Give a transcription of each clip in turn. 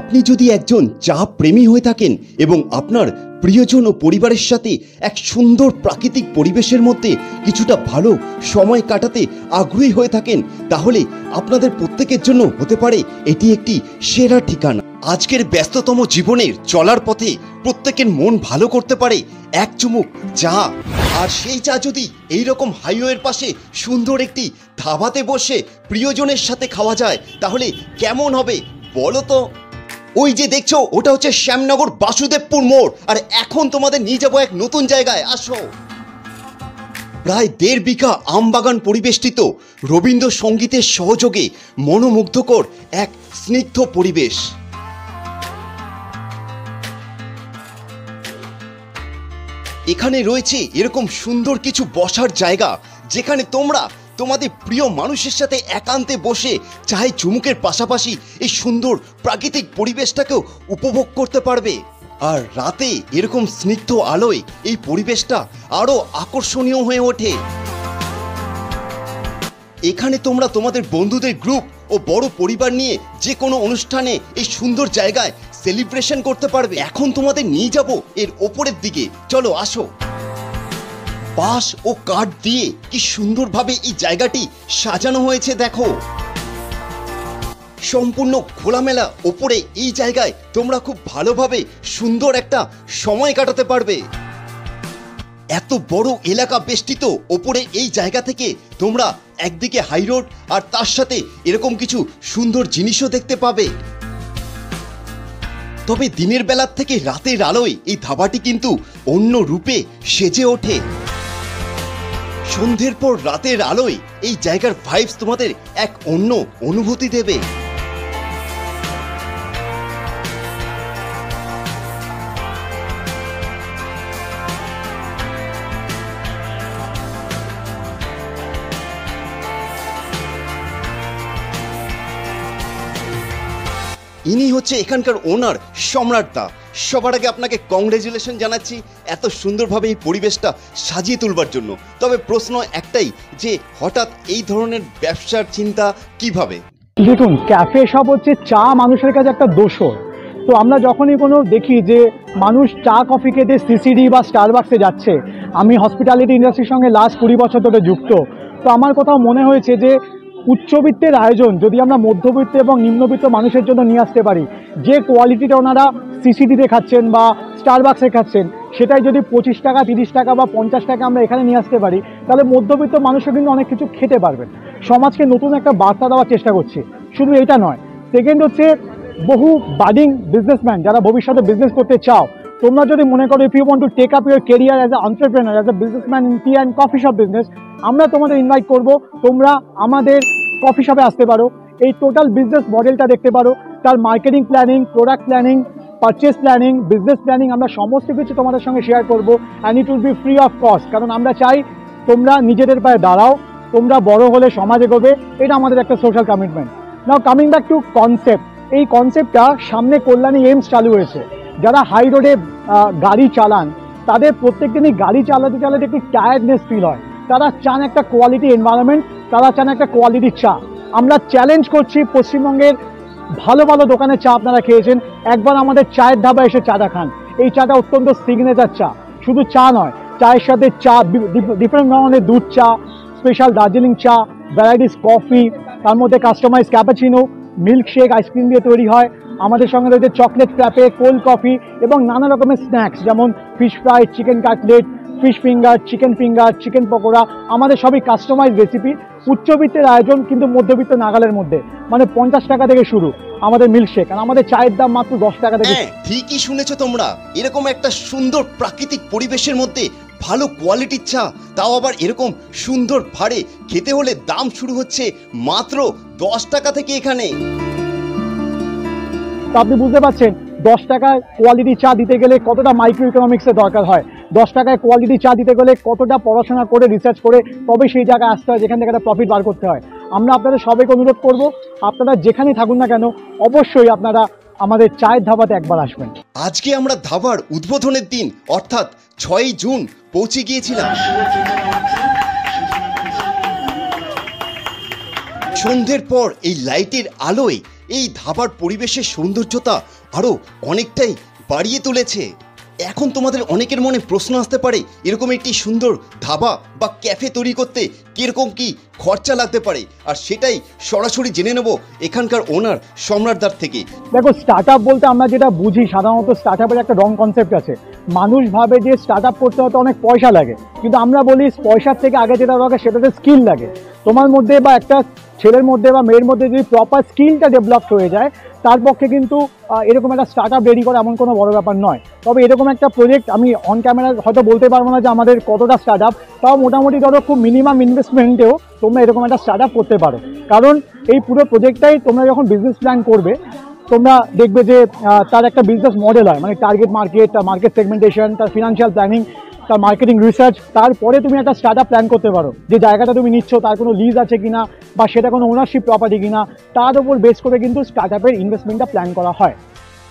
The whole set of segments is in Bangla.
আপনি যদি একজন চা প্রেমী হয়ে থাকেন এবং আপনার প্রিয়জন ও পরিবারের সাথে এক সুন্দর প্রাকৃতিক পরিবেশের মধ্যে কিছুটা ভালো সময় কাটাতে আগ্রহী হয়ে থাকেন, তাহলে আপনাদের প্রত্যেকের জন্য হতে পারে এটি একটি সেরা ঠিকানা। আজকের ব্যস্ততম জীবনের চলার পথে প্রত্যেকের মন ভালো করতে পারে এক চুমুক চা। আর সেই চা যদি এইরকম হাইওয়ের পাশে সুন্দর একটি ধাবাতে বসে প্রিয়জনের সাথে খাওয়া যায়, তাহলে কেমন হবে বলো তো? ওই যে দেখছো, ওটা হচ্ছে শ্যামনগর বাসুদেবপুর মোড়। আর এখন তোমাদের নিয়ে যাবো এক নতুন জায়গায়। আসো। প্রায় 1.5 বিঘা আমবাগান পরিবেষ্টিত, রবীন্দ্রসঙ্গীতের সহযোগে মনোমুগ্ধকর এক স্নিগ্ধ পরিবেশ। এখানে রয়েছে এরকম সুন্দর কিছু বসার জায়গা, যেখানে তোমরা তোমাদের প্রিয় মানুষের সাথে একান্তে বসে চায়ে চুমুকের পাশাপাশি এই সুন্দর প্রাকৃতিক পরিবেশটাকেও উপভোগ করতে পারবে। আর রাতে এরকম স্নিগ্ধ আলোয় এই পরিবেশটা আরো আকর্ষণীয় হয়ে ওঠে। এখানে তোমরা তোমাদের বন্ধুদের গ্রুপ ও বড় পরিবার নিয়ে যে কোনো অনুষ্ঠানে এই সুন্দর জায়গায় সেলিব্রেশন করতে পারবে। এখন তোমাদের নিয়ে যাব এর ওপরের দিকে, চলো আসো। বাঁশ ও কাঠ দিয়ে কি সুন্দরভাবে এই জায়গাটি সাজানো হয়েছে দেখো। সম্পূর্ণ খোলামেলা ওপরে এই জায়গায় তোমরা খুব ভালোভাবে সুন্দর একটা সময় কাটাতে পারবে। এত বড় এলাকা বেষ্টিত ওপরে এই জায়গা থেকে তোমরা একদিকে হাই রোড আর তার সাথে এরকম কিছু সুন্দর জিনিসও দেখতে পাবে। তবে দিনের বেলার থেকে রাতের আলোয় এই ধাবাটি কিন্তু অন্য রূপে সেজে ওঠে। সন্ধ্যের পর রাতের আলোয় এই জায়গার ভাইবস তোমাদের এক অন্য অনুভূতি দেবে। ইনি হচ্ছে এখানকার ওনার সম্রাট দা। সবার আগে আপনাকে কংগ্রেচুলেশন জানাচ্ছি এত সুন্দরভাবে এই পরিবেশটা সাজিয়ে তুলবার জন্য। তবে প্রশ্ন একটাই, যে হঠাৎ এই ধরনের ব্যবসার চিন্তা কিভাবে? দেখুন, ক্যাফে শপ হচ্ছে চা মানুষের কাছে একটা দোসর। তো আমরা যখনই কোনো দেখি যে মানুষ চা কফি খেতে সিসিডি বা স্টারবাক্সে যাচ্ছে, আমি হসপিটালিটি ইন্ডাস্ট্রির সঙ্গে লাস্ট 20 বছর ধরে যুক্ত, তো আমার কোথাও মনে হয়েছে যে উচ্চবিত্তের আয়োজন যদি আমরা মধ্যবিত্ত এবং নিম্নবিত্ত মানুষের জন্য নিয়ে আসতে পারি, যে কোয়ালিটিটা ওনারা সিসিডিতে খাচ্ছেন বা স্টারবাক্সে খাচ্ছেন, সেটাই যদি 25 টাকা 30 টাকা বা 50 টাকা আমরা এখানে নিয়ে আসতে পারি, তাহলে মধ্যবিত্ত মানুষও কিন্তু অনেক কিছু খেতে পারবেন। সমাজকে নতুন একটা বার্তা দেওয়ার চেষ্টা করছি। শুধু এটা নয়, সেকেন্ড হচ্ছে বহু বাডিং বিজনেসম্যান যারা ভবিষ্যতে বিজনেস করতে চাও, তোমরা যদি মনে করো if you want to take up your career as a entrepreneur, as a businessman in tea and coffee shop business, আমরা তোমাদের ইনভাইট করব, তোমরা আমাদের কফি শপে আসতে পারো, এই টোটাল বিজনেস মডেলটা দেখতে পারো, তার marketing planning, product planning, purchase planning, business planning আমরা সমস্ত কিছু তোমাদের সঙ্গে শেয়ার করবো। And it will be free of cost, কারণ আমরা চাই তোমরা নিজেদের পায়ে দাঁড়াও, তোমরা বড় হলে সমাজে এগোবে, এটা আমাদের একটা social commitment. Now coming back to concept, এই কনসেপ্টটা সামনে কল্যাণী এইমস চালু হয়েছে। যারা হাই রোডে গাড়ি চালান, তাদের প্রত্যেক দিনই গাড়ি চালাতে চালাতে একটু টায়ার্ডনেস ফিল হয়। তারা চান একটা কোয়ালিটি এনভায়রনমেন্ট, তারা চান একটা কোয়ালিটি চা। আমরা চ্যালেঞ্জ করছি, পশ্চিমবঙ্গের ভালো ভালো দোকানে চা আপনারা খেয়েছেন, একবার আমাদের চায়ের ধাবা এসে চাটা খান। এই চাটা অত্যন্ত সিগনেচার চা। শুধু চা নয়, চায়ের সাথে চা, ডিফারেন্ট ধরনের দুধ চা, স্পেশাল দার্জিলিং চা, ভ্যারাইটিস কফি, তার মধ্যে কাস্টমাইজ ক্যাপাচিনো, মিল্কশেক আইসক্রিম দিয়ে তৈরি হয়। আমাদের সঙ্গে রয়েছে চকলেট ফ্র্যাপে, কোল্ড কফি এবং নানা রকমের স্ন্যাক্স, যেমন fish fry, chicken cutlet, fish finger, chicken pakora, আমাদের সবই কাস্টমাইজ রেসিপি। উচ্চবিত্তের আয়োজন কিন্তু মধ্যবিত্ত নাগালের মধ্যে, মানে 50 টাকা থেকে শুরু আমাদের মিল্কশেক, আর আমাদের চায়ের দাম মাত্র 10 টাকা থেকে। ঠিকই শুনেছো তোমরা, এরকম একটা সুন্দর প্রাকৃতিক পরিবেশের মধ্যে ভালো কোয়ালিটির চা, তাও আবার এরকম সুন্দর ভাড়ে খেতে হলে দাম শুরু হচ্ছে মাত্র 10 টাকা থেকে এখানে। তো আপনি বুঝতে পারছেন 10 টাকায় কোয়ালিটি চা দিতে গেলে কতটা মাইক্রো ইকোনমিক্সের দরকার হয়, 10 টাকায় কোয়ালিটি চা দিতে গেলে কতটা পড়াশোনা করে রিসার্চ করে তবে সেই জায়গায় আসতে হয় যেখান থেকে একটা প্রফিট বার করতে হয়। আমরা আপনাদের সবাইকে অনুরোধ করব, আপনারা যেখানেই থাকুন না কেন, অবশ্যই আপনারা আমাদের চায়ের ধাবাতে একবার আসবেন। আজকে আমরা ধাবার উদ্বোধনের দিন অর্থাৎ 6ই জুন পৌঁছে গিয়েছিলাম। সন্ধ্যের পর এই লাইটের আলোয় এই ধাবার পরিবেশের সৌন্দর্যতা আরও অনেকটাই বাড়িয়ে তুলেছে। এখন তোমাদের অনেকের মনে প্রশ্ন আসতে পারে, এরকম একটি সুন্দর ধাবা বা ক্যাফে তৈরি করতে কীরকম কি খরচা লাগতে পারে, আর সেটাই সরাসরি জেনে নেব এখানকার ওনার সম্রাটদার থেকে। দেখো, স্টার্ট আপ বলতে আমরা যেটা বুঝি, সাধারণত স্টার্ট আপের একটা রং কনসেপ্ট আছে। মানুষ ভাবে যে স্টার্ট আপ করতে হতে অনেক পয়সা লাগে, কিন্তু আমরা বলি পয়সার থেকে আগে যেটা লাগে সেটাতে স্কিল লাগে। তোমার মধ্যে বা একটা ছেলের মধ্যে বা মেয়ের মধ্যে যদি প্রপার স্কিলটা ডেভেলপড হয়ে যায়, তার পক্ষে কিন্তু এরকম একটা স্টার্ট আপ রেডি করা এমন কোনো বড় ব্যাপার নয়। তবে এরকম একটা প্রজেক্ট আমি অন ক্যামেরা হয়তো বলতে পারবো না যে আমাদের কতটা স্টার্ট আপ, তাও মোটামুটি ধরো খুব মিনিমাম ইনভেস্টমেন্টেও তোমরা এরকম একটা স্টার্ট আপ করতে পারো। কারণ এই পুরো প্রজেক্টটাই তোমরা যখন বিজনেস প্ল্যান করবে, তোমরা দেখবে যে তার একটা বিজনেস মডেল হয়, মানে টার্গেট মার্কেট, তার মার্কেট সেগমেন্টেশন, তার ফিনান্সিয়াল প্ল্যানিং, তার মার্কেটিং রিসার্চ। তারপরে তুমি একটা স্টার্ট আপ প্ল্যান করতে পারো যে জায়গাটা তুমি নিচ্ছ তার কোনো লিজ আছে কিনা, বা সেটা কোনো ওনারশিপ প্রপার্টি কিনা, তার উপর বেস করে কিন্তু স্টার্ট আপের ইনভেস্টমেন্টটা প্ল্যান করা হয়।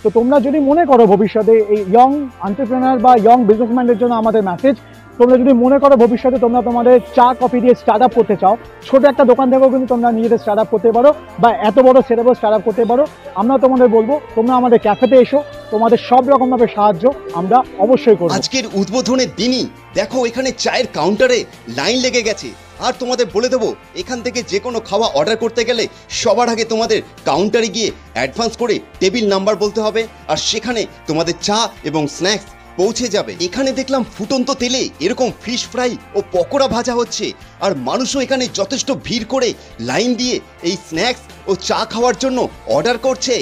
তো তোমরা যদি মনে করো ভবিষ্যতে এই ইয়ং এন্টারপ্রেনার বা ইয়ং বিজনেসম্যানদের জন্য আমাদের মেসেজ, তোমরা যদি মনে করো ভবিষ্যতে তোমরা তোমাদের চা কফি দিয়ে স্টার্ট আপ করতে চাও, ছোট একটা দোকান থেকেও কিন্তু তোমরা নিজেদের স্টার্ট আপ করতে পারো, বা এত বড় সেটআপও স্টার্ট আপ করতে পারো। আমরা তোমাদের বলবো তোমরা আমাদের ক্যাফেতে এসো, তোমাদের সব রকমভাবে সাহায্য আমরা অবশ্যই করব। আজকের উদ্বোধনের দিনই দেখো এখানে চায়ের কাউন্টারে লাইন লেগে গেছে। আর তোমাদের বলে দেবো, এখান থেকে যে কোনো খাওয়া অর্ডার করতে গেলে সবার আগে তোমাদের কাউন্টারে গিয়ে অ্যাডভান্স করে টেবিল নাম্বার বলতে হবে, আর সেখানে তোমাদের চা এবং স্ন্যাক্স পৌঁছে যাবে। এখানে দেখলাম ফুটন্ত তেলে এরকম ফিশ ফ্রাই ও পকোড়া ভাজা হচ্ছে, আর মানুষও এখানে যথেষ্ট ভিড় করে লাইন দিয়ে এই স্ন্যাক্স ও চা খাওয়ার জন্য অর্ডার করছে।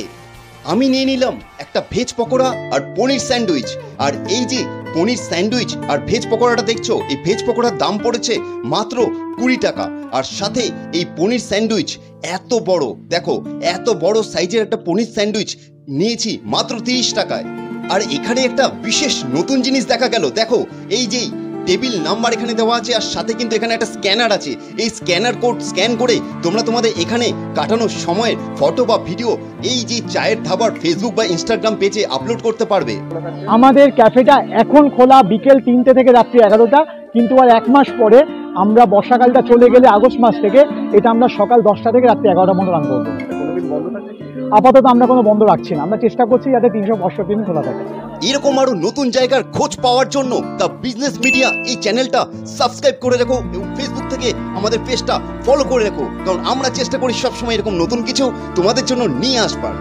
আমি নিয়ে নিলাম একটা ভেজ পকোড়া আর পনির স্যান্ডউইচ। আর এই যে পনির স্যান্ডউইচ আর ভেজ পকোড়াটা দেখছো, এই ভেজ পকোড়ার দাম পড়েছে মাত্র 20 টাকা, আর সাথে এই পনির স্যান্ডউইচ এত বড়, দেখো এত বড় সাইজের একটা পনির স্যান্ডউইচ নিয়েছি মাত্র 30 টাকায়। আর এখানে একটা বিশেষ নতুন জিনিস দেখা গেল, দেখো এই যে টেবিল নাম্বার এখানে দেওয়া আছে, আর সাথে কিন্তু এখানে একটা স্ক্যানার আছে। এই স্ক্যানার কোড স্ক্যান করে তোমরা তোমাদের এখানে কাটানোর সময়ের ফটো বা ভিডিও এই যে চায়ের ধাবার ফেসবুক বা ইনস্টাগ্রাম পেজে আপলোড করতে পারবে। আমাদের ক্যাফেটা এখন খোলা বিকেল 3টে থেকে রাত্রি 11টা, কিন্তু আর 1 মাস পরে আমরা বর্ষাকালটা চলে গেলে আগস্ট মাস থেকে এটা আমরা সকাল 10টা থেকে রাত্রি 11টা পর্যন্ত রান করবো। আপাতত আমরা কোনো বন্ধ রাখছি না, আমরা চেষ্টা করছি যাতে 365 দিন খোলা থাকে। এরকম আরো নতুন জায়গার খোঁজ পাওয়ার জন্য দ্য বিজনেস মিডিয়া এই চ্যানেলটা সাবস্ক্রাইব করে রেখো, এবং ফেসবুক থেকে আমাদের পেজটা ফলো করে রেখো, কারণ আমরা চেষ্টা করি সবসময় এরকম নতুন কিছু তোমাদের জন্য নিয়ে আসবার।